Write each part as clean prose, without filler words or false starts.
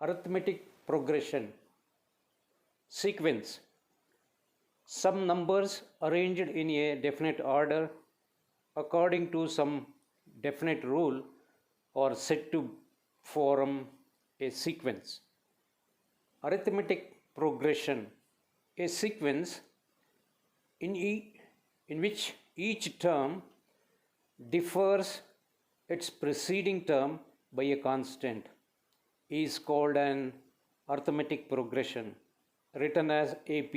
Arithmetic progression. Sequence. Some numbers arranged in a definite order according to some definite rule are said to form a sequence. Arithmetic progression. A sequence in which each term differs its preceding term by a constant is called an arithmetic progression, written as AP.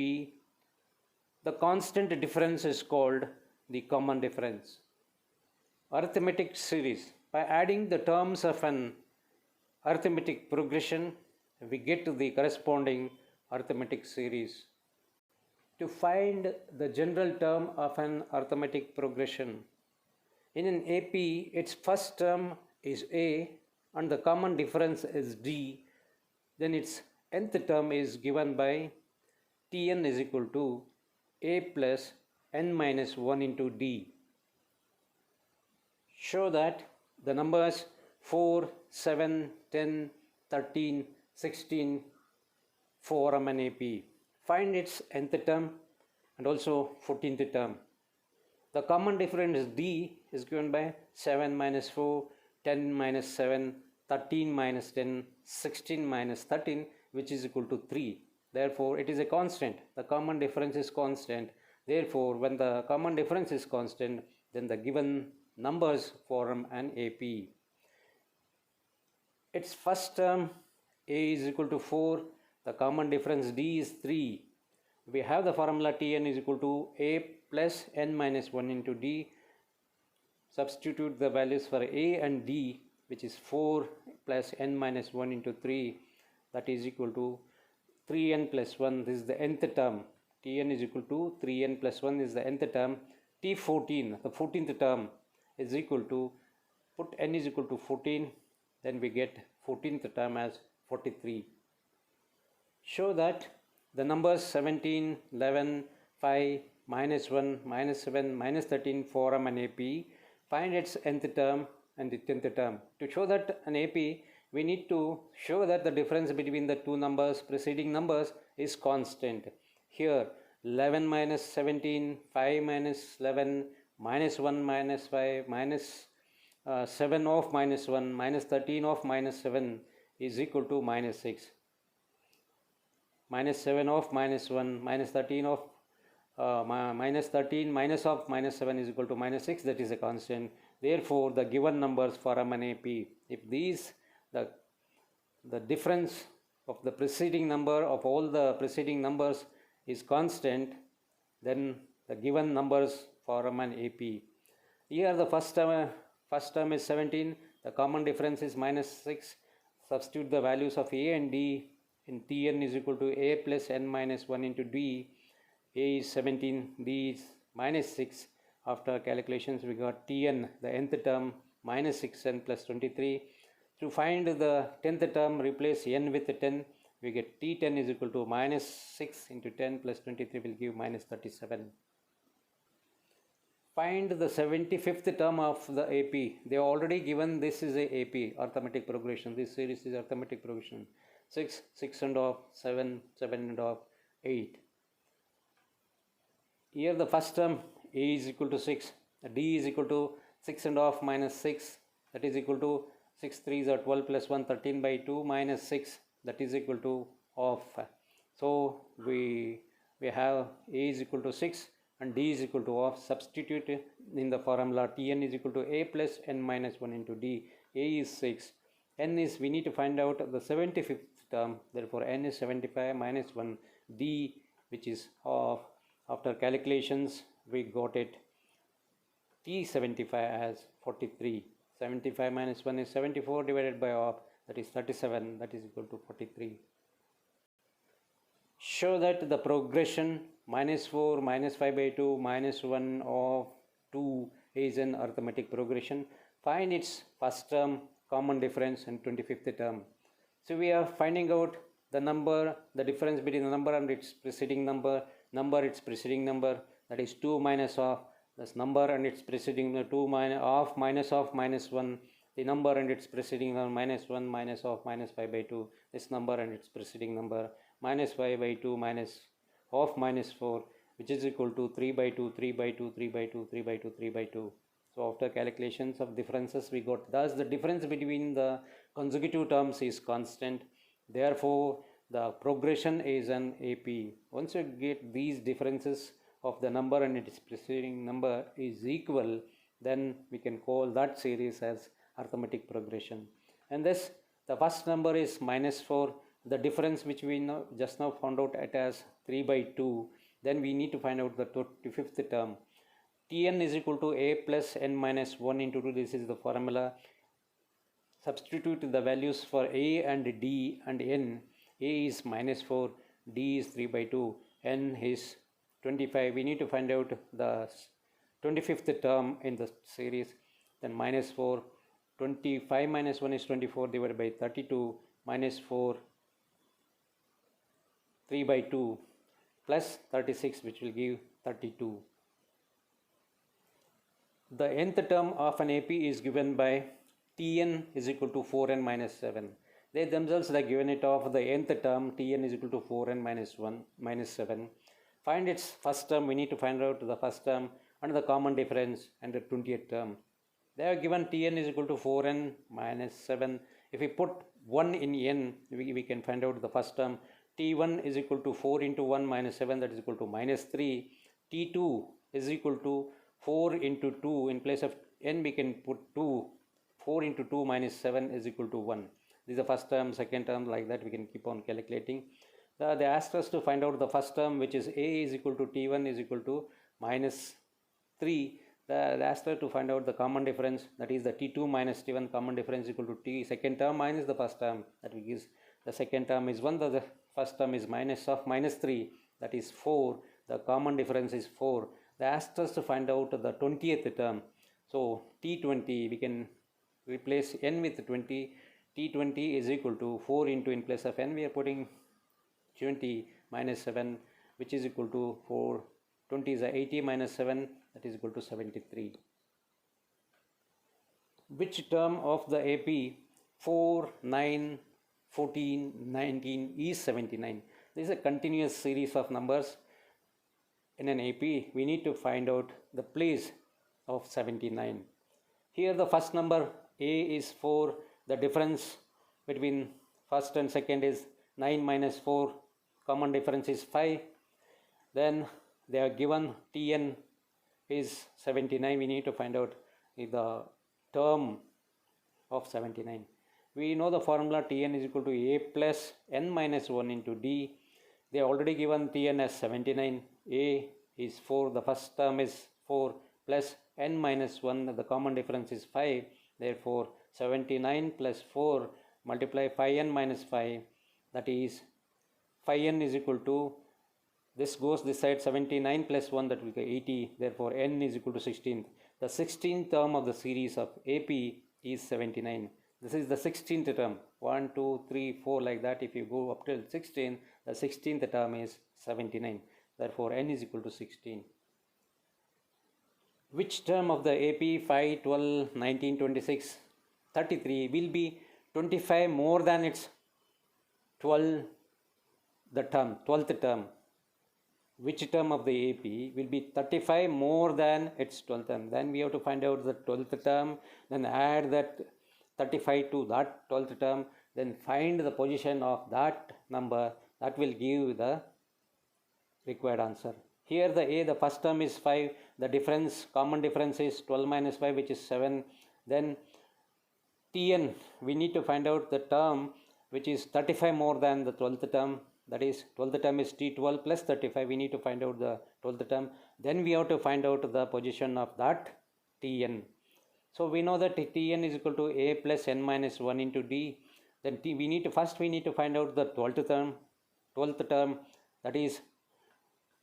The constant difference is called the common difference. Arithmetic series. By adding the terms of an arithmetic progression, we get to the corresponding arithmetic series. To find the general term of an arithmetic progression, in an AP, its first term is A and the common difference is D. Then its nth term is given by Tn is equal to A plus n minus 1 into D. Show that the numbers 4, 7, 10, 13, 16 form an AP. Find its nth term and also 14th term. The common difference D is given by 7 minus 4, 10 minus 7, 13 minus 10, 16 minus 13, which is equal to 3. Therefore, it is a constant. The common difference is constant. Therefore, when the common difference is constant, then the given numbers form an AP. Its first term A is equal to 4. The common difference D is 3. We have the formula Tn is equal to A plus n minus 1 into D. Substitute the values for A and D, which is 4 plus n minus 1 into 3. That is equal to 3n plus 1. This is the nth term. Tn is equal to 3n plus 1 is the nth term. T14, the 14th term, is equal to, put n is equal to 14, then we get 14th term as 43. Show that the numbers 17, 11, 5, minus 1, minus 7, minus 13 form an AP. Find its nth term and the 10th term. To show that an AP, we need to show that the difference between the two numbers, preceding numbers, is constant. Here, 11 minus 17, 5 minus 11, minus 1 minus 5, minus 7 of minus 1, minus 13 of minus 7 is equal to minus 6. Minus 7 of minus 1, minus 13 of minus 13 minus of minus 7 is equal to minus 6, that is a constant. Therefore, the given numbers form an AP. If these, the difference of the preceding number of all the preceding numbers is constant, then the given numbers form an AP. Here the first term is 17, the common difference is minus 6. Substitute the values of A and D in Tn is equal to A plus n minus 1 into D. A is 17, D is minus 6. After calculations, we got Tn, the nth term, minus 6n plus 23. To find the 10th term, replace n with 10. We get T10 is equal to minus 6 into 10 plus 23 will give minus 37. Find the 75th term of the AP. They are already given this is a AP, arithmetic progression. This series is arithmetic progression. 6, 6 and half, 7, 7 and half, 8. Here the first term A is equal to 6, D is equal to 6 and half minus 6, that is equal to 6 3s are 12 plus 1, 13 by 2 minus 6, that is equal to half. So we have A is equal to 6 and D is equal to half. Substitute in the formula Tn is equal to A plus n minus 1 into D. A is 6, n is, we need to find out the 75th term, therefore n is 75 minus 1, D which is half. After calculations, we got it T75 as 43. 75 minus 1 is 74 divided by half, that is 37, that is equal to 43. Show that the progression minus 4, minus 5 by 2, minus 1 of 2 is an arithmetic progression. Find its first term, common difference, and 25th term. So we are finding out the number, the difference between the number and its preceding number, its preceding number, that is 2 minus half, this number and its preceding 2 minus half minus 1, the number and its preceding number minus 1 minus of minus 5 by 2, this number and its preceding number minus 5 by 2 minus of minus 4, which is equal to 3 by 2, 3 by 2, 3 by 2, 3 by 2, 3 by 2. So after calculations of differences we got, thus the difference between the consecutive terms is constant, therefore the progression is an AP. Once you get these differences of the number and its preceding number is equal, then we can call that series as arithmetic progression. And thus the first number is minus 4, the difference which we just now found out at as 3 by 2, then we need to find out the 25th term. Tn is equal to a plus n minus 1 into 2, this is the formula. Substitute the values for a and d and n. A is minus 4, d is 3 by 2, n is 25. We need to find out the 25th term in the series. Then minus 4, 25 minus 1 is 24 divided by 32 minus 4, 3 by 2 plus 36, which will give 32. The nth term of an AP is given by Tn is equal to 4n minus 7. They themselves are given it of the nth term, Tn is equal to 4n minus 1 minus 7. Find its first term, we need to find out the first term and the common difference and the 20th term. They are given Tn is equal to 4n minus 7. If we put 1 in n, we can find out the first term. T1 is equal to 4 into 1 minus 7, that is equal to minus 3. T2 is equal to 4 into 2, in place of n we can put 2. 4 into 2 minus 7 is equal to 1. This is the first term, second term, like that we can keep on calculating. They asked us to find out the first term, which is a is equal to T1 is equal to minus 3. They asked us to find out the common difference, that is the T2 minus T1 common difference equal to T second term minus the first term, that gives the second term is 1, the first term is minus of minus 3, that is 4, the common difference is 4. They asked us to find out the 20th term. So T20, we can replace n with 20. T20 is equal to 4 into, in place of n we are putting 20 minus 7, which is equal to 4. 20 is 80 minus 7, that is equal to 73. Which term of the AP 4, 9, 14, 19 is 79? This is a continuous series of numbers. In an AP, we need to find out the place of 79. Here the first number A is 4, the difference between first and second is 9 minus 4, common difference is 5. Then they are given Tn is 79, we need to find out the term of 79. We know the formula Tn is equal to a plus n minus 1 into d. They are already given Tn as 79, a is 4, the first term is 4 plus n minus 1, the common difference is 5, therefore 79 plus 4 multiply 5n minus 5, that is 5n is equal to, this goes this side, 79 plus 1, that will be 80, therefore n is equal to 16. The 16th term of the series of AP is 79. This is the 16th term, 1, 2, 3, 4 like that. If you go up till 16, the 16th term is 79. Therefore n is equal to 16. Which term of the AP 5, 12, 19, 26, 33 will be 25 more than its 12th term? Which term of the AP will be 35 more than its 12th term? Then we have to find out the 12th term, then add that 35 to that 12th term, then find the position of that number, that will give the required answer. Here the first term is 5, the difference, common difference is 12 minus 5, which is 7. Then Tn, we need to find out the term which is 35 more than the 12th term, that is 12th term is T12 plus 35, we need to find out the 12th term. Then we have to find out the position of that Tn. So we know that Tn is equal to a plus n minus 1 into d. Then we need to find out the 12th term, that is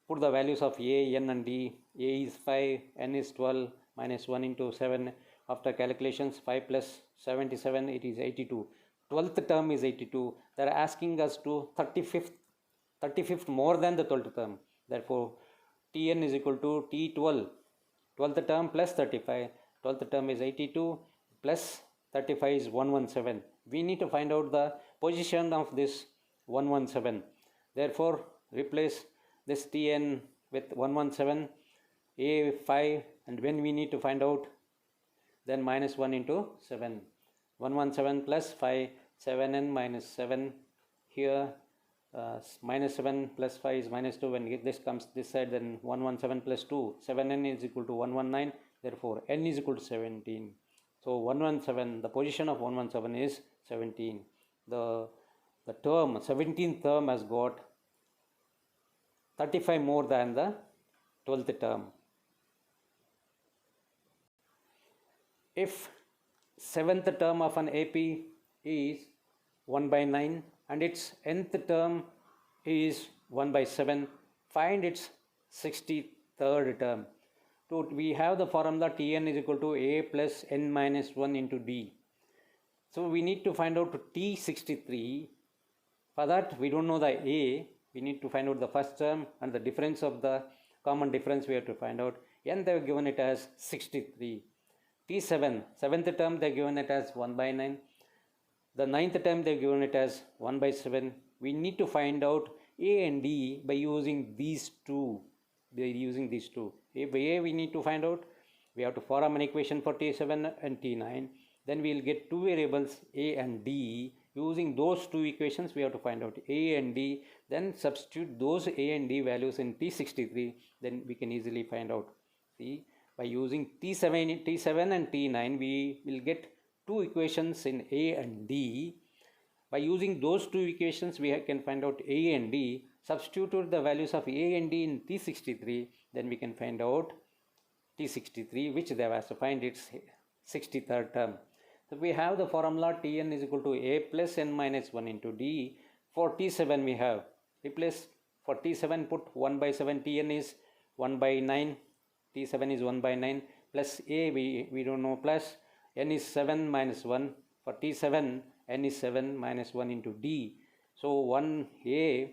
put the values of a, n and d. A is 5, n is 12, minus 1 into 7. After calculations, 5 plus 77, it is 82. 12th term is 82. They are asking us to 35th more than the 12th term. Therefore, Tn is equal to T12, 12th term plus 35. 12th term is 82 plus 35 is 117. We need to find out the position of this 117. Therefore, replace this Tn with 117, A 5, and when we need to find out, then minus 1 into 7. 117 plus 5, 7n minus 7. Here minus 7 plus 5 is minus 2. When this comes this side, then 117 plus 2, 7n is equal to 119. Therefore, n is equal to 17. So 117, the position of 117 is 17. The term, 17th term has got 35 more than the 12th term. If 7th term of an AP is 1 by 9 and its nth term is 1 by 7, find its 63rd term. So we have the formula Tn is equal to A plus n minus 1 into D. So we need to find out T63. For that, we don't know the A. We need to find out the first term and the difference of the common difference we have to find out. N they have given it as 63. T7, 7th term they have given it as 1 by 9. The 9th term they have given it as 1 by 7. We need to find out A and D by using these two. They are using these two. A by A we need to find out. We have to form an equation for T7 and T9. Then we will get two variables A and D. Using those two equations we have to find out A and D. Then substitute those A and D values in T63. Then we can easily find out. See, by using T7 and T9 we will get two equations in A and D. By using those two equations we can find out A and D. Substitute the values of A and D in T63, then we can find out T63, which they have asked to find its 63rd term. So we have the formula Tn is equal to A plus n minus 1 into D. For T7 we have, replace for T7 put 1 by 7, Tn is 1 by 9, T7 is 1 by 9, plus A we don't know, plus n is 7 minus 1. For T7 n is 7 minus 1 into D. So 1A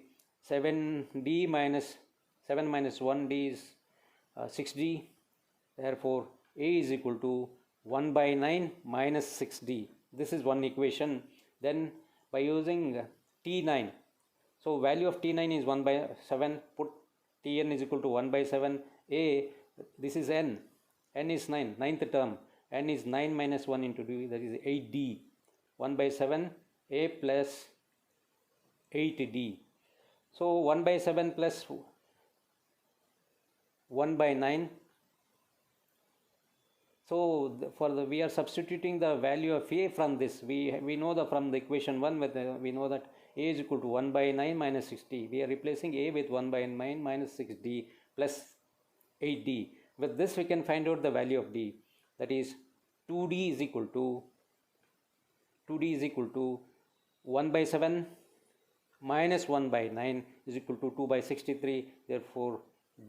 7D minus 7 minus 1D is 6D. Therefore, A is equal to 1 by 9 minus 6D. This is one equation. Then by using T9, so value of T9 is 1 by 7. Put Tn is equal to 1 by 7. A, this is n. N is 9, 9th term. N is 9 minus 1 into D, that is 8D. 1 by 7, A plus 8D. So 1 by 7 plus 1 by 9. So we are substituting the value of A from this. We know from the equation 1, we know that A is equal to 1 by 9 minus 6D. We are replacing A with 1 by 9 minus 6D plus 8D. With this we can find out the value of D. That is 2D is equal to 1 by 7 minus 1 by 9 is equal to 2 by 63. Therefore,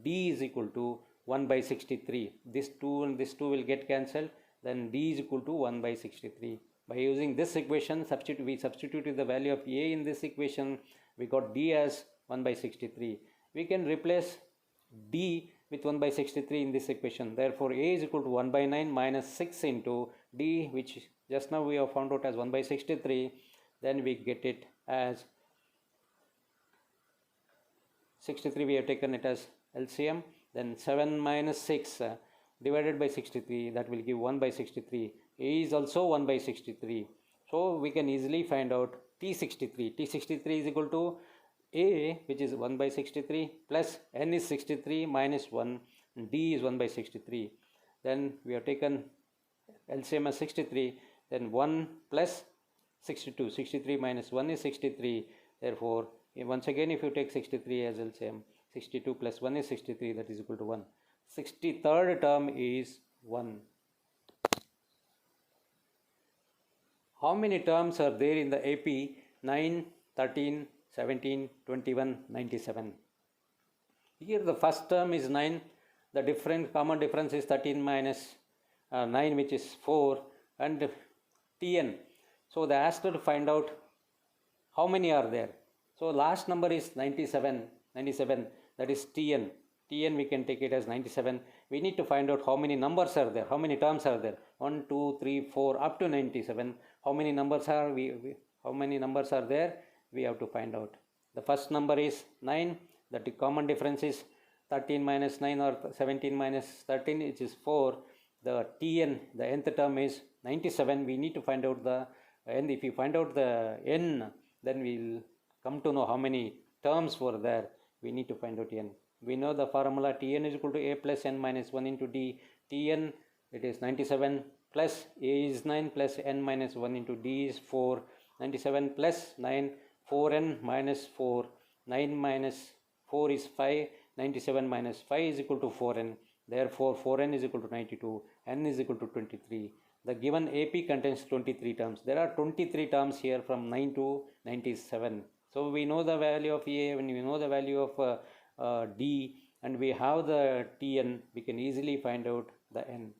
D is equal to 1 by 63. This 2 and this 2 will get cancelled. Then D is equal to 1 by 63. By using this equation, we substituted the value of A in this equation. We got D as 1 by 63. We can replace D with 1 by 63 in this equation. Therefore, A is equal to 1 by 9 minus 6 into D, which just now we have found out as 1 by 63. Then we get it as 63, we have taken it as LCM. Then 7 minus 6 divided by 63, that will give 1 by 63. A is also 1 by 63. So we can easily find out T63. T63 is equal to A, which is 1 by 63, plus N is 63 minus 1, and D is 1 by 63. Then we have taken LCM as 63, then 1 plus 62. 63 minus 1 is 63. Therefore, once again if you take 63 as LCM, 62 plus 1 is 63, that is equal to 1. 63rd term is 1. How many terms are there in the AP 9, 13, 17, 21, 97? Here the first term is 9. The common difference is 13 minus 9, which is 4, and Tn. So they asked to find out how many are there. So last number is 97, that is Tn. We can take it as 97. We need to find out how many numbers are there, how many terms are there. 1, 2, 3, 4 up to 97. How many numbers are there? We have to find out. The first number is 9. The common difference is 13 minus 9 or 17 minus 13, which is 4. The Tn, the nth term, is 97. We need to find out the n. If you find out the n, then we'll come to know how many terms were there. We need to find out n. We know the formula Tn is equal to a plus n minus 1 into d. Tn, it is 97 plus a is 9 plus n minus 1 into d is 4. 97 plus 9, 4n minus 4. 9 minus 4 is 5. 97 minus 5 is equal to 4n. Therefore, 4n is equal to 92. N is equal to 23. The given AP contains 23 terms. There are 23 terms here from 9 to 97. So we know the value of A, when we know the value of D, and we have the Tn, we can easily find out the N.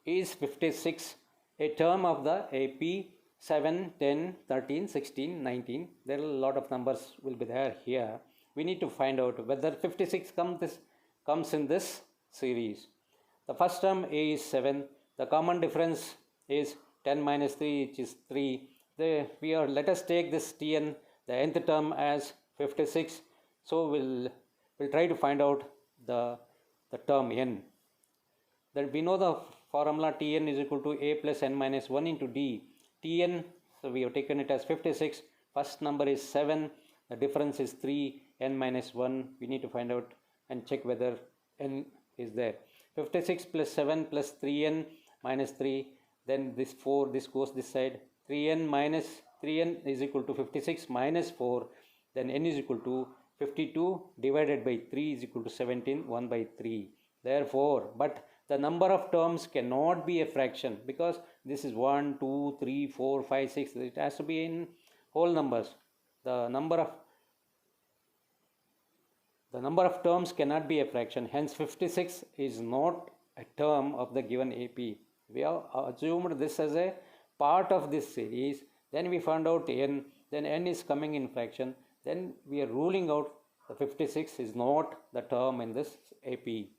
Is 56 a term of the AP? 7, 10, 13, 16, 19. There are a lot of numbers will be there here. We need to find out whether 56 comes in this series. The first term A is 7. The common difference is 10 minus 3, which is 3. Let us take this Tn, the nth term, as 56. So we'll try to find out the term n. Then we know the formula Tn is equal to a plus n minus 1 into d. Tn, so we have taken it as 56. First number is 7. The difference is 3. N minus 1. We need to find out and check whether n is there. 56 plus 7 plus 3n minus 3. Then this 4, this goes this side. 3n is equal to 56 minus 4. Then n is equal to 52 divided by 3 is equal to 17, 1 by 3. Therefore, but the number of terms cannot be a fraction, because this is 1, 2, 3, 4, 5, 6. It has to be in whole numbers. The number of terms cannot be a fraction. Hence, 56 is not a term of the given AP. We have assumed this as a part of this series. Then we found out n. Then n is coming in fraction. Then we are ruling out the 56 is not the term in this AP.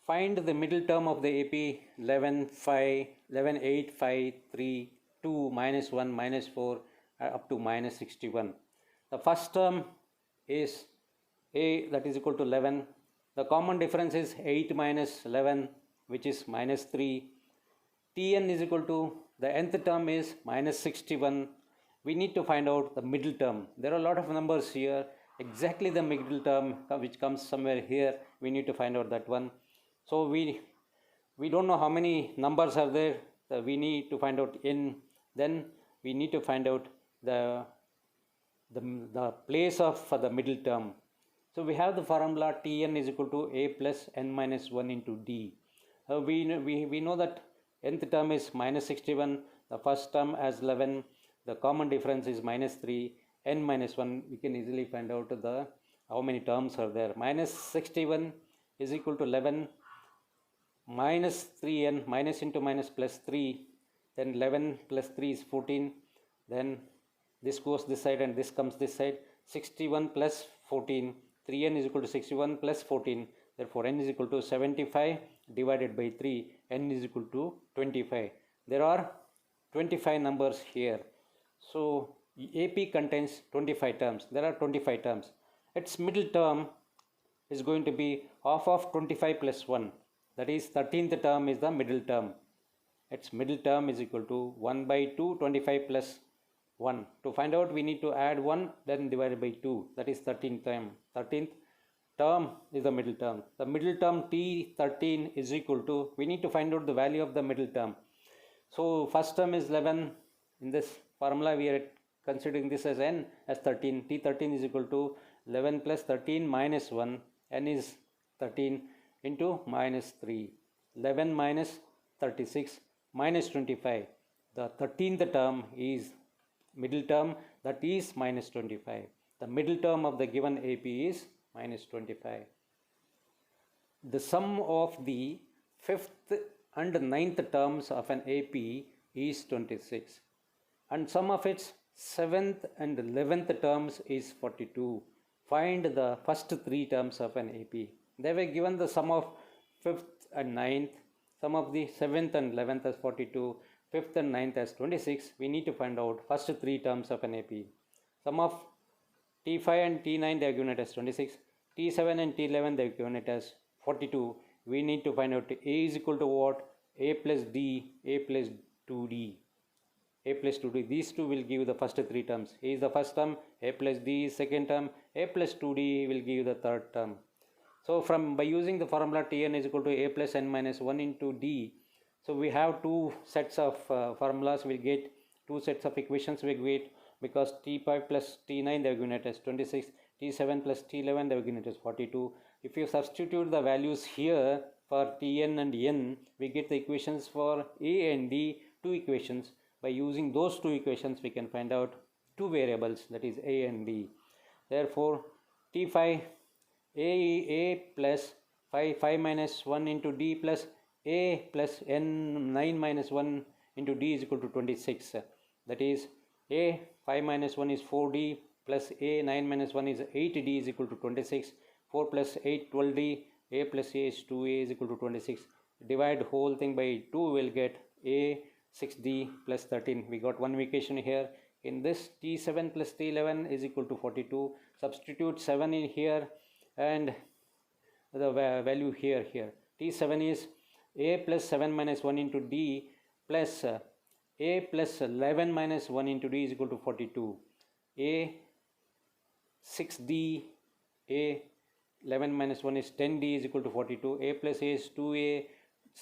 Find the middle term of the AP. 11, 5, 11, 8, 5, 3, 2, minus 1, minus 4, up to minus 61. The first term is A, that is equal to 11. The common difference is 8 minus 11, which is minus 3. Tn is equal to, the nth term is minus 61. We need to find out the middle term. There are a lot of numbers here. Exactly the middle term which comes somewhere here. We need to find out that one. So we don't know how many numbers are there. We need to find out n. Then we need to find out the place of the middle term. So we have the formula Tn is equal to a plus n minus 1 into d. We know that nth term is minus 61. The first term as 11. The common difference is minus 3. N minus 1. We can easily find out how many terms are there. Minus 61 is equal to 11. Minus 3n. Minus into minus plus 3. Then 11 plus 3 is 14. Then this goes this side and this comes this side. 61 plus 14. 3n is equal to 61 plus 14. Therefore, n is equal to 75 divided by 3. N is equal to 25. There are 25 numbers here. So, AP contains 25 terms. There are 25 terms. Its middle term is going to be half of 25 plus 1. That is, 13th term is the middle term. Its middle term is equal to 1 by 2, 25 plus 1. To find out, we need to add 1, then divided by 2. That is 13th term. 13th term is the middle term. The middle term T13 is equal to, we need to find out the value of the middle term. So, first term is 11. In this formula, we are considering this as n as 13. T13 is equal to 11 plus 13 minus 1. N is 13 into minus 3. 11 minus 36 minus 25. The 13th term is middle term, that is minus 25. The middle term of the given AP is minus 25. The sum of the 5th and 9th terms of an AP is 26. And sum of its 7th and 11th terms is 42. Find the first 3 terms of an AP. They were given the sum of 5th and 9th, sum of the 7th and 11th as 42, 5th and 9th as 26, we need to find out first three terms of an AP. Sum of T5 and T9 they are given as 26, T7 and T11 they are given as 42. We need to find out A is equal to what? A plus D, A plus 2D. A plus 2D, these two will give the first three terms. A is the first term, A plus D is second term, A plus 2D will give the third term. So by using the formula Tn is equal to A plus n minus 1 into D, so we have two sets of formulas, we'll get two sets of equations we get, because T5 plus T9 they are given as 26, T7 plus T11 they are given as 42. If you substitute the values here for Tn and n, we get the equations for A and D, two equations. By using those two equations we can find out two variables, that is A and D. Therefore T5 A plus 5 minus 1 into D plus A plus n 9 minus 1 into D is equal to 26. That is A 5 minus 1 is 4D plus A 9 minus 1 is 8D is equal to 26. 4 plus 8 12D, A plus A is 2A is equal to 26. Divide whole thing by 2, will get A 6D plus 13. We got one equation here. In this, T7 plus T11 is equal to 42. Substitute 7 in here and the value here. T7 is A plus 7 minus 1 into D plus A plus 11 minus 1 into D is equal to 42. A 6D, A 11 minus 1 is 10D is equal to 42. A plus A is 2A,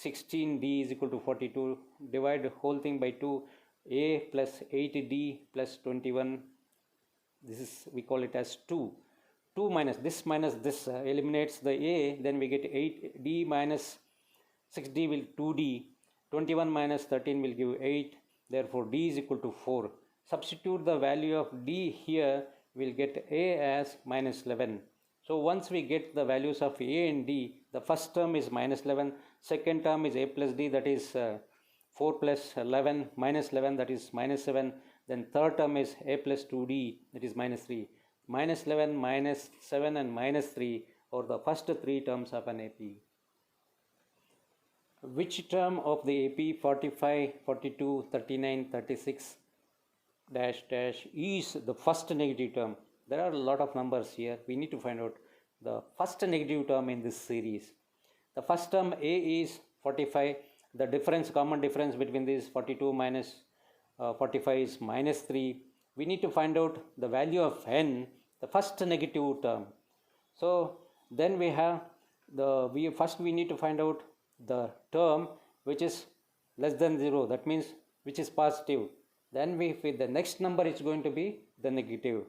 16D is equal to 42. Divide the whole thing by 2. A plus 8D plus 21. This is, we call it as 2. 2 minus this eliminates the A. Then we get 8D minus 6D will 2D. 21 minus 13 will give 8. Therefore D is equal to 4. Substitute the value of D here. We'll get A as minus 11. So once we get the values of A and D, the first term is minus 11, second term is A plus D, that is 4 plus 11 minus 11, that is minus 7. Then third term is A plus 2D, that is minus 3. Minus 11, minus 7 and minus 3 are the first three terms of an AP. Which term of the AP 45, 42, 39, 36 dash dash is the first negative term? There are a lot of numbers here. We need to find out the first negative term in this series. The first term A is 45. The difference, common difference between these 42 minus 45 is minus 3. We need to find out the value of n, the first negative term. So then we have we need to find out the term which is less than 0. That means which is positive. Then the next number is going to be the negative.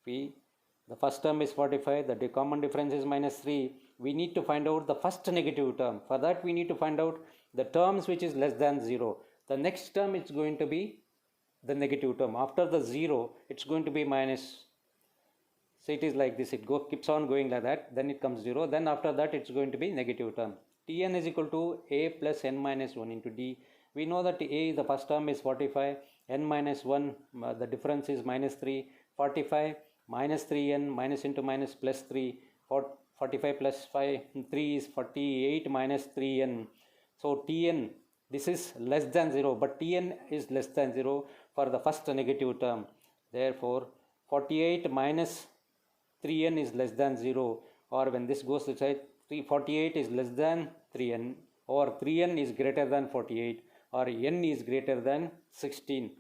The first term is 45, the common difference is minus 3. We need to find out the first negative term. For that we need to find out the terms which is less than 0. The next term is going to be the negative term. After the 0, it's going to be minus. So it is like this, it keeps on going like that, then it comes 0. Then after that it's going to be negative term. Tn is equal to A plus n minus 1 into D. We know that A, the first term is 45, n minus 1, the difference is minus 3, 45 minus 3n, minus into minus plus 3, 45 plus 5, 3 is 48 minus 3n. So Tn, this is less than 0, but Tn is less than 0 for the first negative term. Therefore 48 minus 3n is less than 0, or when this goes to side, 48 is less than 3n, or 3n is greater than 48, or n is greater than 16.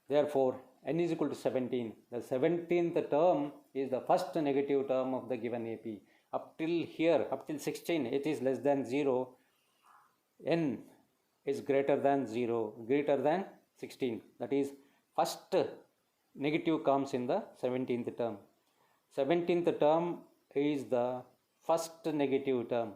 Therefore n is equal to 17. The 17th term is the first negative term of the given AP. Up till here, up till 16, it is less than 0. N is greater than 0, greater than 16. That is, first negative comes in the 17th term. 17th term is the first negative term.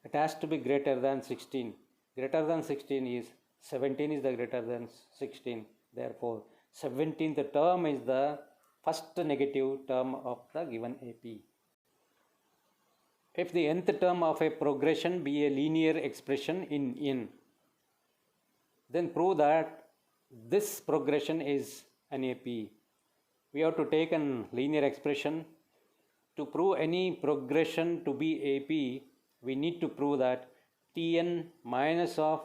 It has to be greater than 16. Greater than 16 is 17 is the greater than 16. Therefore, 17th term is the first negative term of the given AP. If the nth term of a progression be a linear expression in n, then prove that this progression is an AP. We have to take a linear expression To prove any progression to be AP, we need to prove that Tn minus of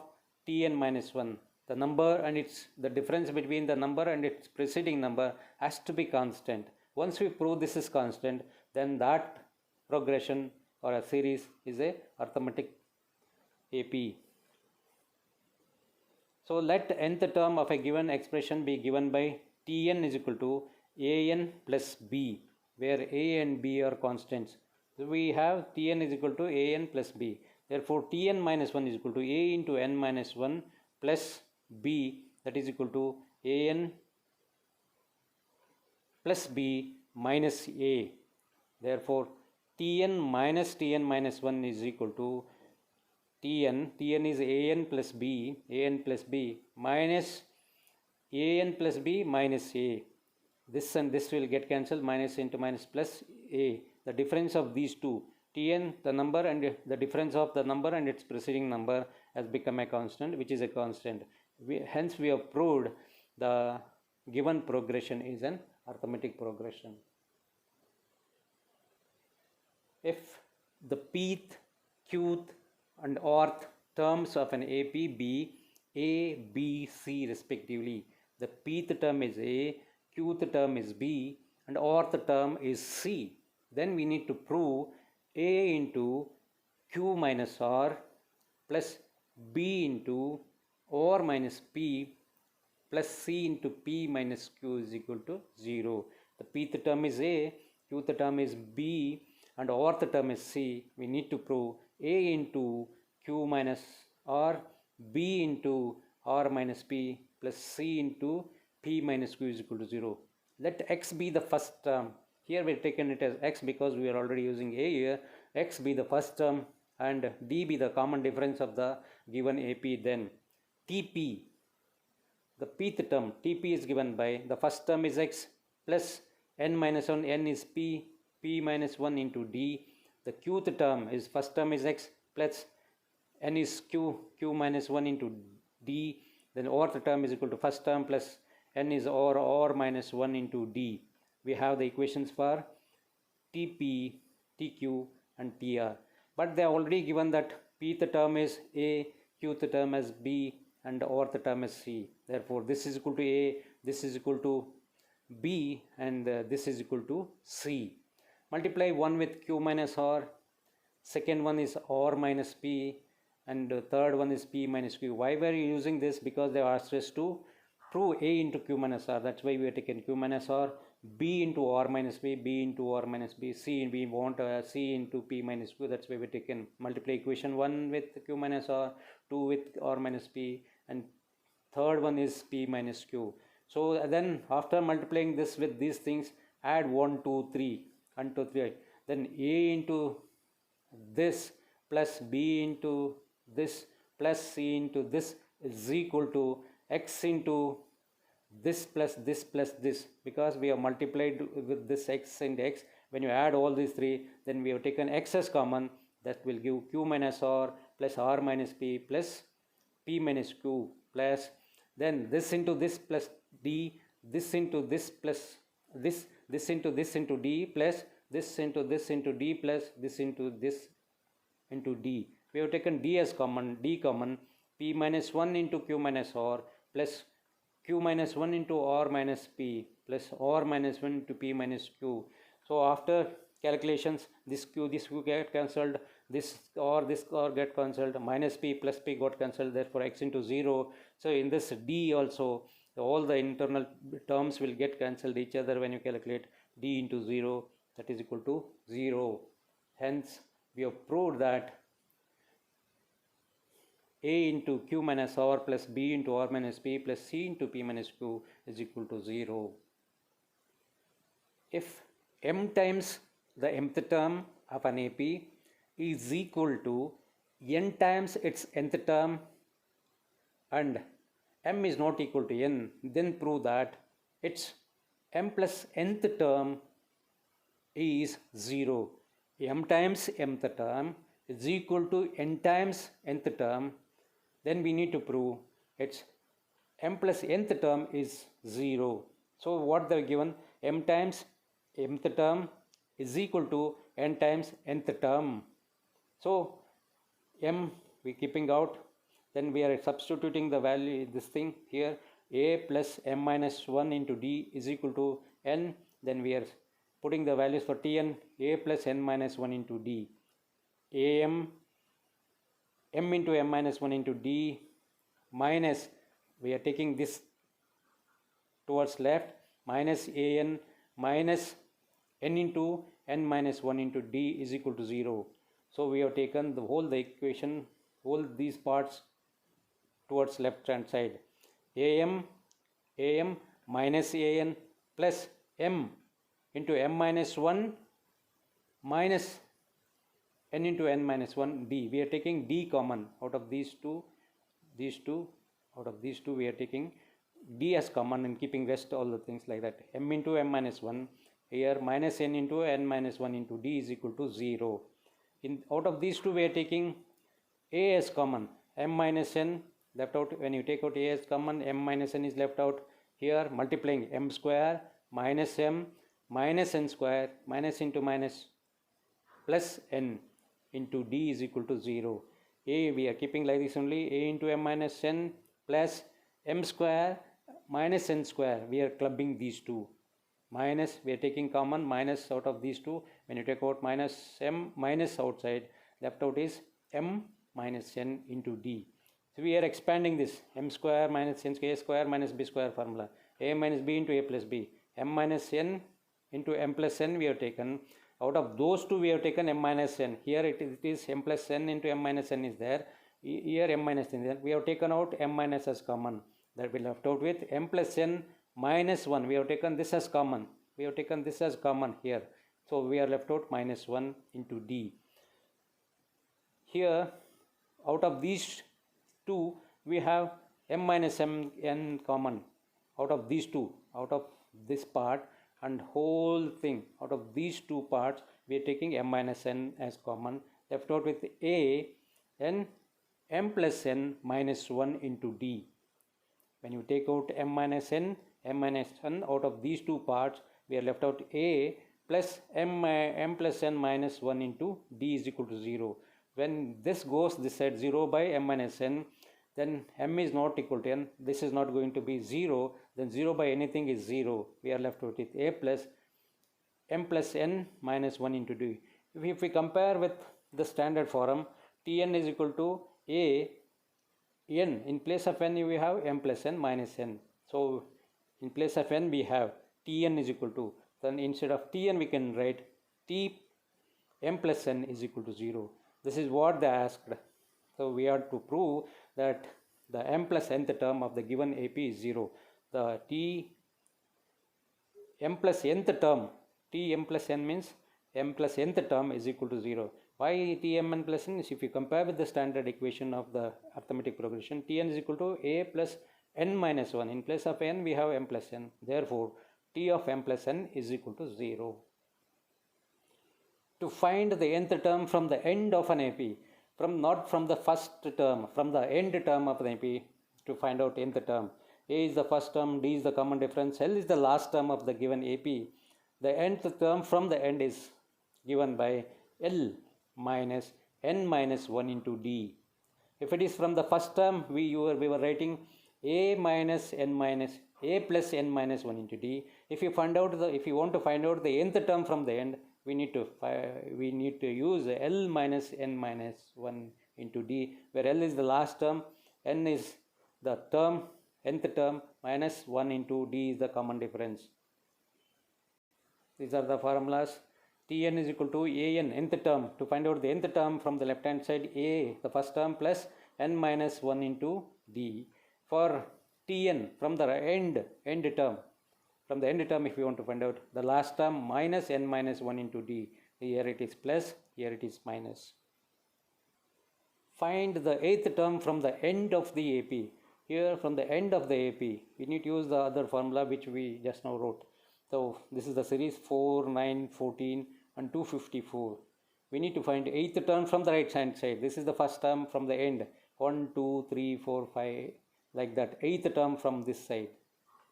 Tn minus 1, the number and the difference between the number and its preceding number has to be constant. Once we prove this is constant, then that progression or a series is a arithmetic AP. So let nth term of a given expression be given by Tn is equal to an plus b, where a and b are constants. So we have Tn is equal to an plus b. Therefore Tn minus 1 is equal to a into n minus 1 plus b, that is equal to an plus b minus a. Therefore Tn minus 1 is equal to Tn is an plus b minus an plus b minus a. This and this will get cancelled, minus into minus plus a. The difference of these two, Tn, the number, and the difference of the number and its preceding number has become a constant, which is a constant. Hence we have proved the given progression is an arithmetic progression. If the pth, qth and rth terms of an AP be A, B, C respectively, the pth term is A, qth term is B, and rth term is C, then we need to prove A into Q minus R plus B into R minus P plus C into P minus Q is equal to 0. The pth term is A, qth term is B, and rth term is C. We need to prove A into Q minus R, B into R minus P plus C into P minus Q is equal to 0. Let x be the first term. Here we have taken it as x because we are already using A here. X be the first term and D be the common difference of the given AP. Then TP, the pth term, TP is given by the first term is x plus n minus 1, n is P, P minus 1 into D. The qth term is first term is x plus n is Q, Q minus 1 into D. Then rth term is equal to first term plus n is R minus 1 into D. We have the equations for TP, TQ and TR. But they are already given that pth term is A, qth term as B and rth term as C. Therefore this is equal to A, this is equal to B, and this is equal to C. Multiply one with Q minus R, second one is R minus P, and the third one is P minus Q. Why were you using this? Because they asked us to prove A into Q minus R. That's why we have taken Q minus R, B into R minus P, B into R minus B, C, we want C into P minus Q. That's why we have taken multiply equation 1 with Q minus R, 2 with R minus P, and third one is P minus Q. So then after multiplying this with these things, add 1, 2, 3, 1, 2, 3. Then A into this plus B into this plus C into this is equal to x into this plus this plus this, because we have multiplied with this x and x. When you add all these three, then we have taken x as common. That will give Q minus R plus R minus P plus P minus Q plus then this into this plus D, this into this plus this into this into D plus this into this into D plus this into this into D. We have taken D as common, D common, P minus 1 into Q minus R plus Q minus 1 into R minus P plus R minus 1 into P minus Q. So after calculations, this Q get cancelled, this R get cancelled, minus P plus P got cancelled, therefore x into 0. So in this D also, all the internal terms will get cancelled each other when you calculate. D into 0, that is equal to 0. Hence we have proved that A into Q minus R plus B into R minus P plus C into P minus Q is equal to 0. If m times the mth term of an AP is equal to n times its nth term and m is not equal to n, then prove that its m plus nth term is 0. M times mth term is equal to n times nth term, then we need to prove its m plus nth term is 0. So what they are given, m times mth term is equal to n times nth term. So m we keeping out, then we are substituting the value, this thing here, a plus m minus 1 into d is equal to n. Then we are putting the values for Tn, a plus n minus 1 into d, am, m into m minus 1 into d, minus, we are taking this towards left, minus an minus n into n minus 1 into d is equal to 0. So we have taken the equation, whole these parts towards left hand side. am minus an plus m into m minus 1 minus n into n minus 1 d. We are taking d common out of these two, out of these two we are taking d as common and keeping rest all the things like that. M into m minus 1 here, minus n into n minus 1 into d is equal to 0. Out of these two we are taking a as common, m minus n left out. When you take out a as common, m minus n is left out. Here multiplying m square minus m minus n square minus into minus plus n into d is equal to 0. A we are keeping like this only, a into m minus n plus m square minus n square, we are clubbing these two, minus, we are taking common minus out of these two. When you take out minus m minus outside, left out is m minus n into d. So we are expanding this m square minus n square, a square minus b square formula, a minus b into a plus b, m minus n into m plus n we have taken. Out of those two we have taken m minus n. Here it is m plus n into m minus n is there. Here m minus n is there. We have taken out m minus as common. That we left out with m plus n minus 1. We have taken this as common. We have taken this as common here. So we are left out minus 1 into d. Here out of these two we have m minus m n common. Out of these two, out of this part and whole thing, out of these two parts we are taking m minus n as common, left out with a, then m plus n minus 1 into d. When you take out m minus n out of these two parts, we are left out a plus m plus n minus 1 into d is equal to 0. When this goes this side, 0 by m minus n, then m is not equal to n, this is not going to be 0, then 0 by anything is 0. We are left with a plus m plus n minus 1 into d. If we compare with the standard form, Tn is equal to a n, in place of n we have m plus n minus n. So in place of n we have Tn is equal to, then instead of Tn we can write T m plus n is equal to 0. This is what they asked. So we have to prove that the m plus nth term of the given AP is 0. The T m plus nth term, T m plus n means m plus nth term is equal to 0. Why T m n plus n is, if you compare with the standard equation of the arithmetic progression, Tn is equal to a plus n minus 1. In place of n we have m plus n. Therefore T of m plus n is equal to 0. To find the nth term from the end of an AP, not from the first term, from the end term of the AP, to find out nth term. A is the first term, D is the common difference, L is the last term of the given AP. The nth term from the end is given by L minus n minus 1 into D. If it is from the first term, we were writing a minus n minus a plus n minus 1 into d. If you want to find out the nth term from the end, we need to use L minus n minus 1 into d, where L is the last term, n is the term, nth term, minus 1 into d is the common difference. These are the formulas. Tn is equal to an, nth term. To find out the nth term from the left hand side, a, the first term, plus n minus 1 into d. For Tn from the end term, from the end term, if you want to find out the last term, minus n minus 1 into d. Here it is plus, here it is minus. Find the eighth term from the end of the AP. Here from the end of the AP, we need to use the other formula which we just now wrote. So this is the series 4, 9, 14 and 254. We need to find eighth term from the right hand side. This is the first term from the end. 1, 2, 3, 4, 5, like that. Eighth term from this side.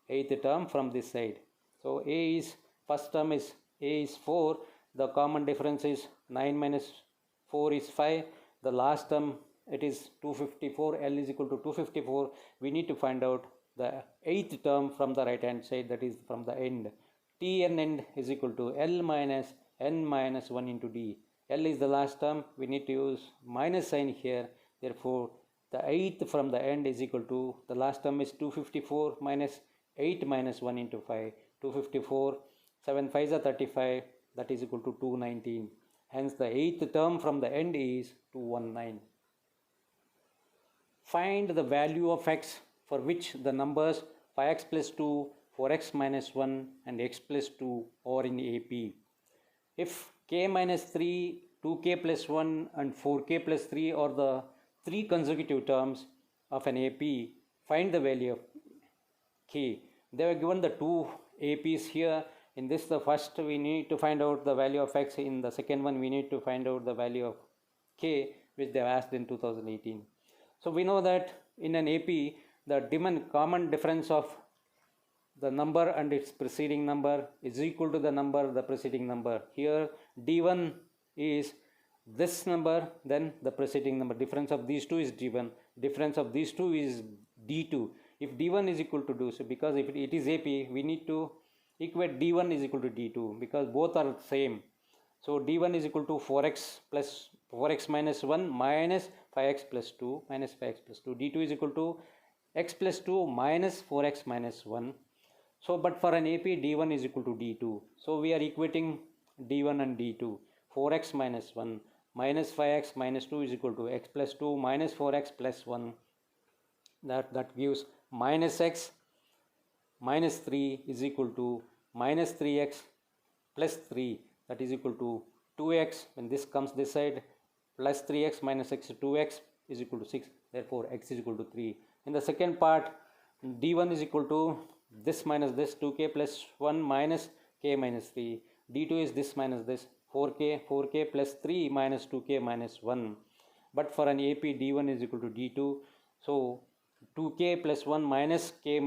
Eighth term from this side. So A is, first term is A is 4. the common difference is 9 minus 4 is 5. The last term it is 254. L is equal to 254. We need to find out the 8th term from the right hand side, that is from the end. Tn end is equal to L minus n minus 1 into d. L is the last term. We need to use minus sign here. Therefore, the 8th from the end is equal to, the last term is 254 minus 8 minus 1 into 5. 254, 7 5s are 35, that is equal to 219. Hence, the 8th term from the end is 219. Find the value of x for which the numbers 5x plus 2, 4x minus 1 and x plus 2 are in AP. If k minus 3, 2k plus 1 and 4k plus 3 are the 3 consecutive terms of an AP, find the value of k. They were given the 2 APs here. In this, the first we need to find out the value of x. In the second one, we need to find out the value of k, which they have asked in 2018. So we know that in an AP, the common difference of the number and its preceding number is equal to the number the preceding number. Here d1 is this number, then the preceding number. Difference of these two is d1. Difference of these two is d2. If d1 is equal to d2, so because if it is AP, we need to equate d1 is equal to d2 because both are same. So d1 is equal to 4x minus 1 minus 5x plus 2 minus 5x plus 2. d2 is equal to x plus 2 minus 4x minus 1. So, but for an AP, d1 is equal to d2. So, we are equating d1 and d2. 4x minus 1 minus 5x minus 2 is equal to x plus 2 minus 4x plus 1. That gives minus x minus 3 is equal to minus 3x plus 3. That is equal to 2x. When this comes this side, plus 3x minus x, 2x is equal to 6. Therefore, x is equal to 3. In the second part, d1 is equal to this minus this, 2k plus 1 minus k minus 3. d2 is this minus this, 4k plus 3 minus 2k minus 1. But for an AP, d1 is equal to d2. So, 2k plus 1 minus k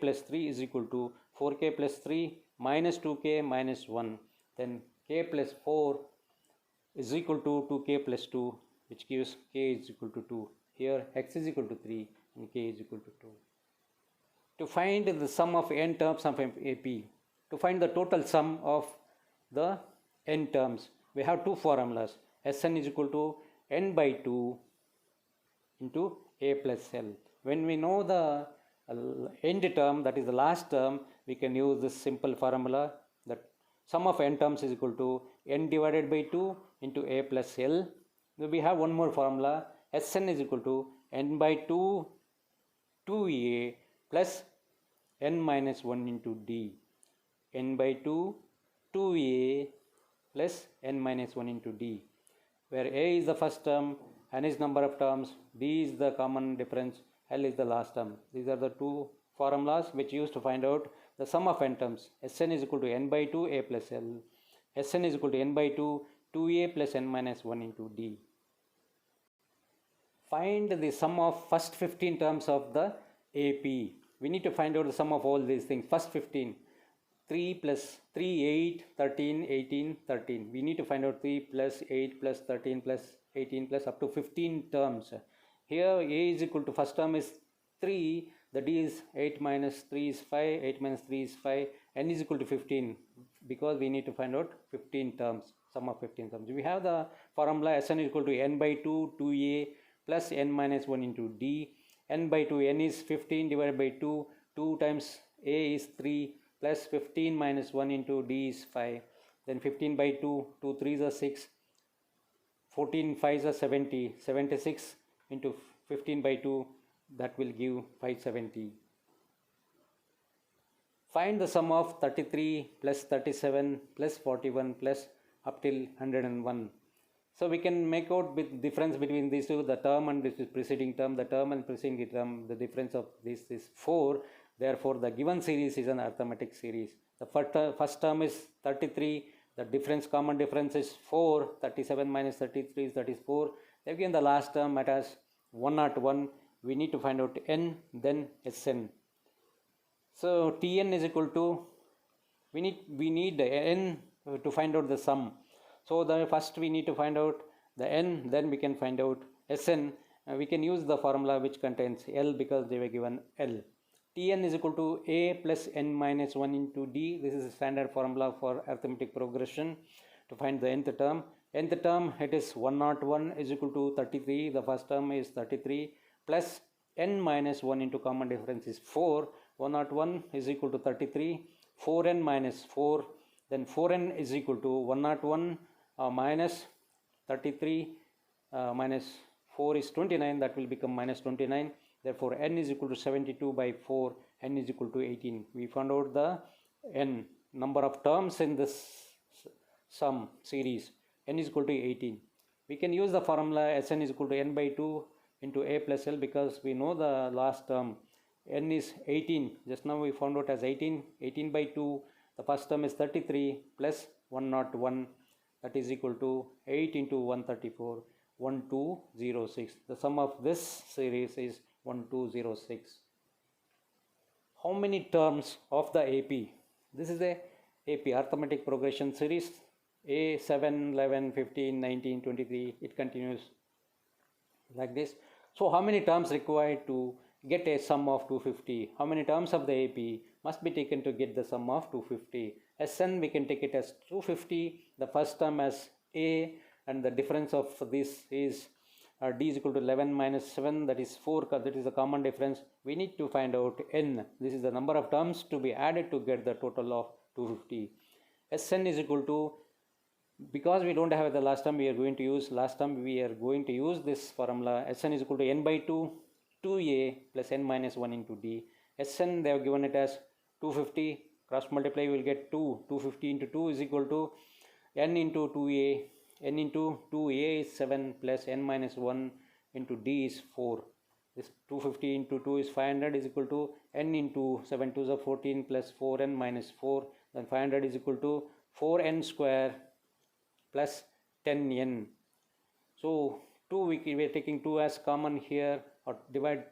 plus 3 is equal to 4k plus 3 minus 2k minus 1. Then k plus 4 is equal to 2k plus 2, which gives k is equal to 2. Here x is equal to 3 and k is equal to 2. To find the sum of n terms of AP, to find the total sum of the n terms, we have two formulas. Sn is equal to n by 2 into a plus l. When we know the end term, that is the last term, we can use this simple formula that sum of n terms is equal to n divided by 2 into a plus l. Then we have one more formula, Sn is equal to n by 2 2a plus n minus 1 into d. N by 2 2a plus n minus 1 into d, where a is the first term, n is number of terms, d is the common difference, l is the last term. These are the two formulas which used to find out the sum of n terms. Sn is equal to n by 2 a plus l. Sn is equal to n by 2 2a plus n minus 1 into d. Find the sum of first 15 terms of the AP. We need to find out the sum of all these things. First 15, 3 plus 3, 8, 13, 18, 13. We need to find out 3 plus 8 plus 13 plus 18 plus up to 15 terms. Here a is equal to first term is 3, the d is 8 minus 3 is 5, 8 minus 3 is 5, n is equal to 15 because we need to find out 15 terms, sum of 15 terms. We have the formula Sn is equal to n by 2, 2a plus n minus 1 into d. N by 2, n is 15 divided by 2, 2 times a is 3 plus 15 minus 1 into d is 5. Then 15 by 2, 2 3s are 6, 14 5s are 70, 76 into 15 by 2, that will give 570. Find the sum of 33 plus 37 plus 41 plus up till 101. So we can make out with difference between these two, the term and this preceding term, the term and preceding term, the difference of this is 4. Therefore, the given series is an arithmetic series. The first term is 33, the common difference is 4, 37 minus 33 that is 4. Again, the last term it has 101. We need to find out n, then Sn. So Tn is equal to, we need n to find out the sum. So the first we need to find out the n, then we can find out Sn. We can use the formula which contains L because they were given L. Tn is equal to A plus n minus 1 into D. This is a standard formula for arithmetic progression to find the nth term. Nth term, it is 101 is equal to 33. The first term is 33 plus n minus 1 into common difference is 4. 101 is equal to 33. 4n minus 4. Then 4n is equal to 101 minus 33 minus 4 is 29. That will become minus 29. Therefore, n is equal to 72 by 4. N is equal to 18. We found out the n number of terms in this sum series. N is equal to 18. We can use the formula Sn is equal to n by 2 into A plus L because we know the last term. N is 18. Just now we found out as 18. 18 by 2. The first term is 33 plus 101. That is equal to 8 into 134. 1206. The sum of this series is 1206. How many terms of the AP? This is a AP arithmetic progression series. A 7, 11, 15, 19, 23. It continues like this. So how many terms required to get a sum of 250? How many terms of the AP must be taken to get the sum of 250? Sn we can take it as 250. The first term as A, and the difference of this is D is equal to 11 minus 7, that is 4, that is the common difference. We need to find out n. This is the number of terms to be added to get the total of 250. Sn is equal to, because we don't have the last term, we are going to use this formula. Sn is equal to n by 2, 2a plus n minus 1 into d. Sn they have given it as 250. Cross multiply, we will get 2. 250 into 2 is equal to n into 2a. N into 2a is 7 plus n minus 1 into d is 4. This 250 into 2 is 500 is equal to n into 7 2s are 14 plus 4n minus 4. Then 500 is equal to 4n square plus 10n. So 2 we are taking 2 as common here, or divide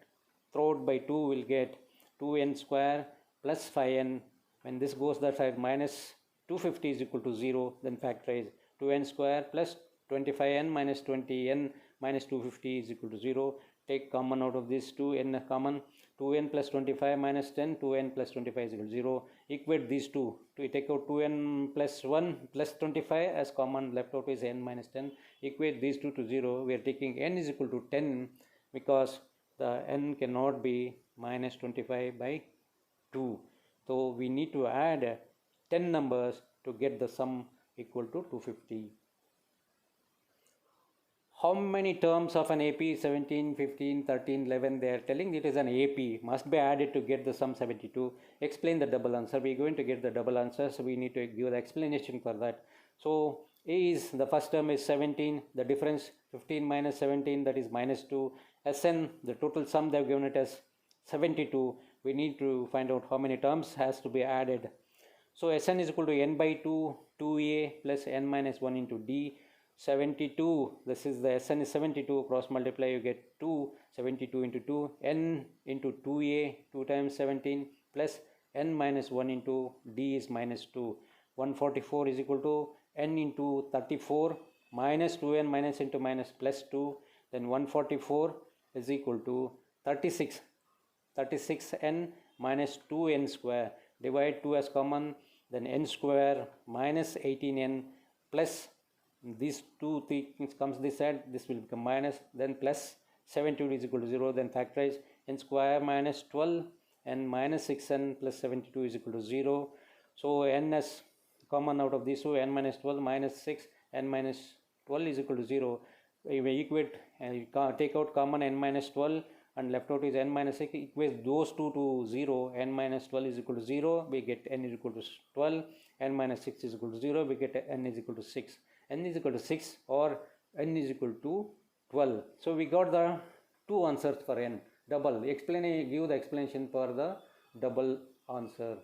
throughout by 2 will get 2n square plus 5n. When this goes that side, minus 250 is equal to 0. Then factorize 2n square plus 25n minus 20n minus 250 is equal to 0. Take common out of this, 2n common. 2n plus 25 minus 10, 2n plus 25 is equal to 0. Equate these two. We take out 2n plus 1 plus 25 as common, left out is n minus 10. Equate these two to 0. We are taking n is equal to 10 because the n cannot be minus 25 by 2. So we need to add 10 numbers to get the sum equal to 250. How many terms of an AP? 17, 15, 13, 11. They are telling it is an AP. Must be added to get the sum 72. Explain the double answer. We are going to get the double answer, so we need to give the explanation for that. So A is, the first term is 17. The difference 15 minus 17, that is minus 2. Sn, the total sum they have given it as 72. We need to find out how many terms has to be added. So Sn is equal to n by 2, 2a plus n minus 1 into d. 72, this is the Sn is 72, cross multiply you get 2, 72 into 2, n into 2a, 2 times 17 plus n minus 1 into d is minus 2. 144 is equal to n into 34 minus 2n minus into minus plus 2. Then 144 is equal to 36. 36n minus 2n square. Divide 2 as common, then n square minus 18n plus these two things comes this side, this will become minus, then plus 72 is equal to 0, then factorize n square minus 12 and minus 6n plus 72 is equal to 0. So n as common out of these two, n minus 12 minus 6, n minus 12 is equal to 0. We equate and take out common n minus 12 and left out is n minus 6, equates those two to 0. N minus 12 is equal to 0, we get n is equal to 12, n minus 6 is equal to 0, we get n is equal to 6. N is equal to 6 or n is equal to 12. So we got the two answers for n. Double. Give the explanation for the double answer.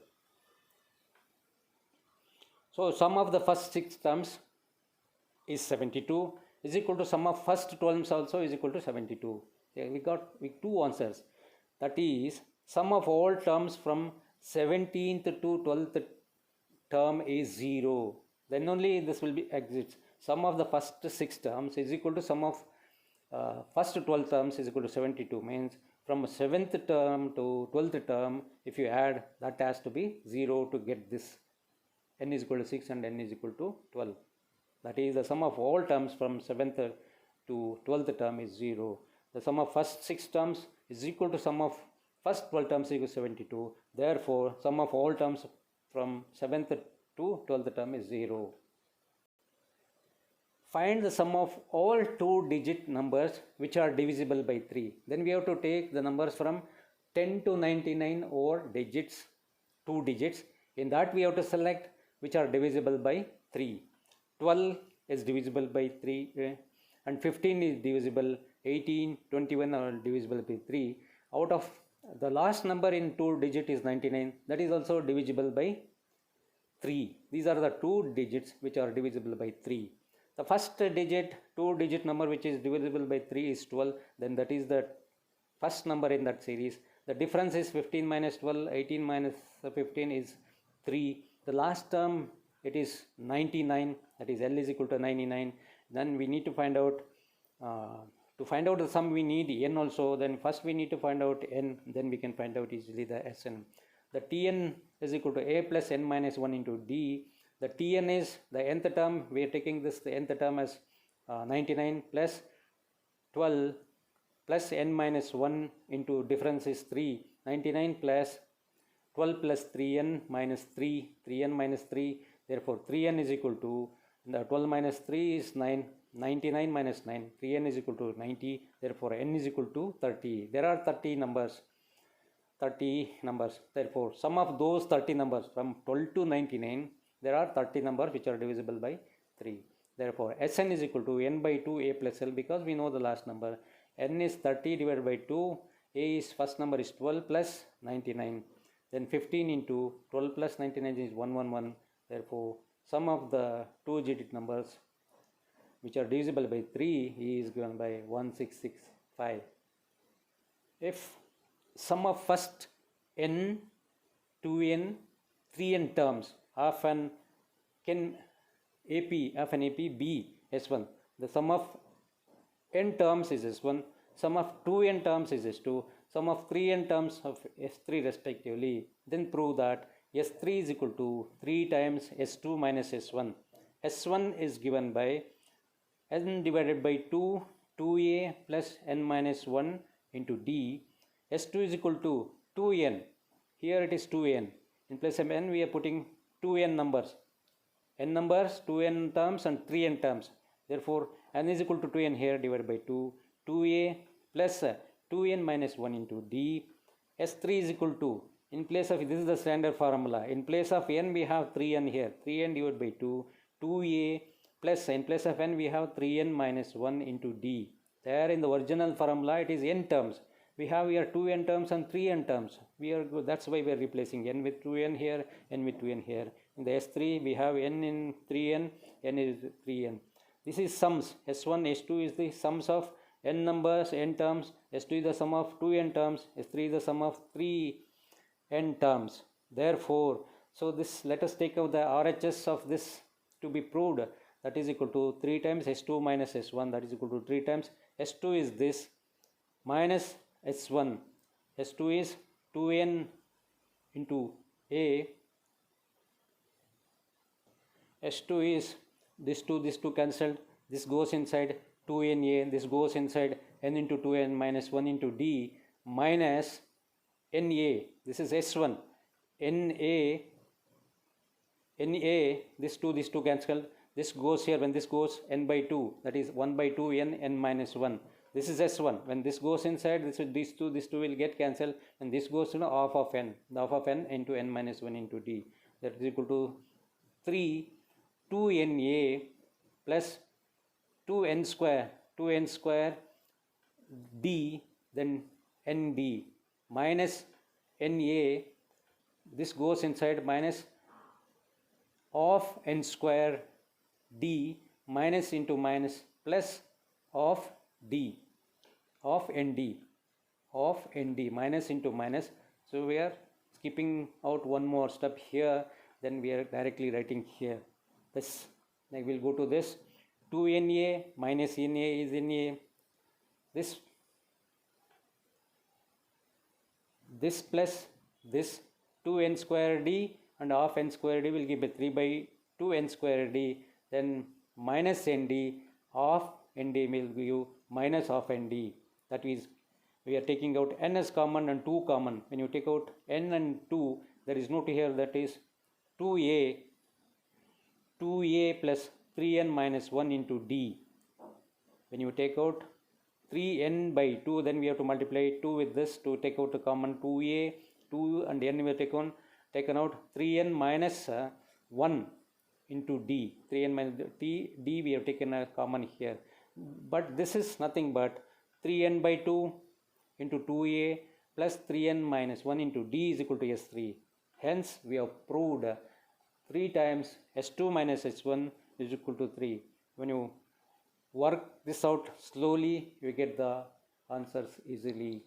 So sum of the first 6 terms is 72 is equal to sum of first 12 terms also is equal to 72. We got two answers. That is, sum of all terms from 17th to 12th term is 0. then only this will be exits. Sum of the first 6 terms is equal to sum of first 12 terms is equal to 72, means from 7th term to 12th term, if you add, that has to be 0 to get this. N is equal to 6 and n is equal to 12. That is, the sum of all terms from 7th to 12th term is 0. The sum of first 6 terms is equal to sum of first 12 terms equals 72. Therefore, sum of all terms from 7th to 12th term is 0. Find the sum of all 2-digit numbers which are divisible by 3. Then we have to take the numbers from 10 to 99 or digits, 2 digits. In that we have to select which are divisible by 3. 12 is divisible by 3 and 15 is divisible, 18, 21 are divisible by 3. Out of the last number in 2 digit is 99, that is also divisible by 3. These are the 2 digits which are divisible by 3. The first digit, 2-digit number which is divisible by 3 is 12, then that is the first number in that series. The difference is 15 minus 12, 18 minus 15 is 3. The last term, it is 99, that is L is equal to 99. Then we need to find out, the sum we need n also. Then first we need to find out n, then we can find out easily the Sn. The Tn is equal to a plus n minus 1 into d. The Tn is the nth term. We are taking this the nth term as 99 plus 12 plus n minus 1 into difference is 3. 99 plus 12 plus 3n minus 3. 3n minus 3. Therefore, 3n is equal to, the 12 minus 3 is 9. 99 minus 9. 3n is equal to 90. Therefore, n is equal to 30. There are 30 numbers. Therefore, sum of those 30 numbers from 12 to 99, there are 30 numbers which are divisible by 3. Therefore, Sn is equal to n by 2 a plus l, because we know the last number. N is 30 divided by 2. A is first number is 12 plus 99. Then 15 into 12 plus 99 is 111. Therefore, sum of the 2-digit numbers which are divisible by 3 is given by 1665. If sum of first n, 2n, 3n terms of an AP be S1, the sum of n terms is S1, sum of 2n terms is S2, sum of 3n terms of S3 respectively, then prove that S3 is equal to 3 times S2 minus S1. S1 is given by n divided by 2, 2a plus n minus 1 into d. S2 is equal to 2n. Here it is 2n. In place of n we are putting 2n numbers. N numbers, 2n terms and 3n terms. Therefore, n is equal to 2n here divided by 2. 2a plus 2n minus 1 into d. S3 is equal to, in place of, this is the standard formula. In place of n we have 3n here. 3n divided by 2. 2a plus, in place of n we have 3n minus 1 into d. There in the original formula it is n terms. We have here 2n terms and 3n terms. That's why we are replacing n with 2n here, n with 2n here. In the S3 we have n in 3n, n is 3n. This is sums. S1, S2 is the sums of n numbers, n terms. S2 is the sum of 2n terms. S3 is the sum of 3n terms. Therefore, so this, let us take out the RHS of this to be proved. That is equal to 3 times S2 minus S1. That is equal to 3 times S2 is this minus S1. S2 is 2n into a. S2 is this 2 cancelled. This goes inside 2na. This goes inside n into 2n minus 1 into d minus na. This is S1. Na. This 2 cancelled. This goes here. When this goes, n by 2. That is 1 by 2 n minus 1. This is S1. When this goes inside, these two will get cancelled, and this goes to half of n. The half of n into n minus 1 into d. That is equal to 3 2na plus 2n square d, then nd minus na. This goes inside minus of n square d minus into minus plus of d of nd minus into minus. So we are skipping out one more step here, then we are directly writing here. This, like we'll go to this. 2NA minus NA is NA. This plus this 2n square d and half n square d will give a 3 by 2n square d. Then minus nd, half nd will give you minus half nd. That is, we are taking out n as common and 2 common. When you take out n and 2, there is no 2 here, that is 2a plus 3n minus 1 into d. When you take out 3n by 2, then we have to multiply 2 with this to take out the common 2a, 2 and n we have taken out 3n minus 1 into d. 3n minus d we have taken a common here. But this is nothing but 3n by 2 into 2a plus 3n minus 1 into d is equal to s3. Hence, we have proved 3 times s2 minus s1 is equal to 3. When you work this out slowly, you get the answers easily.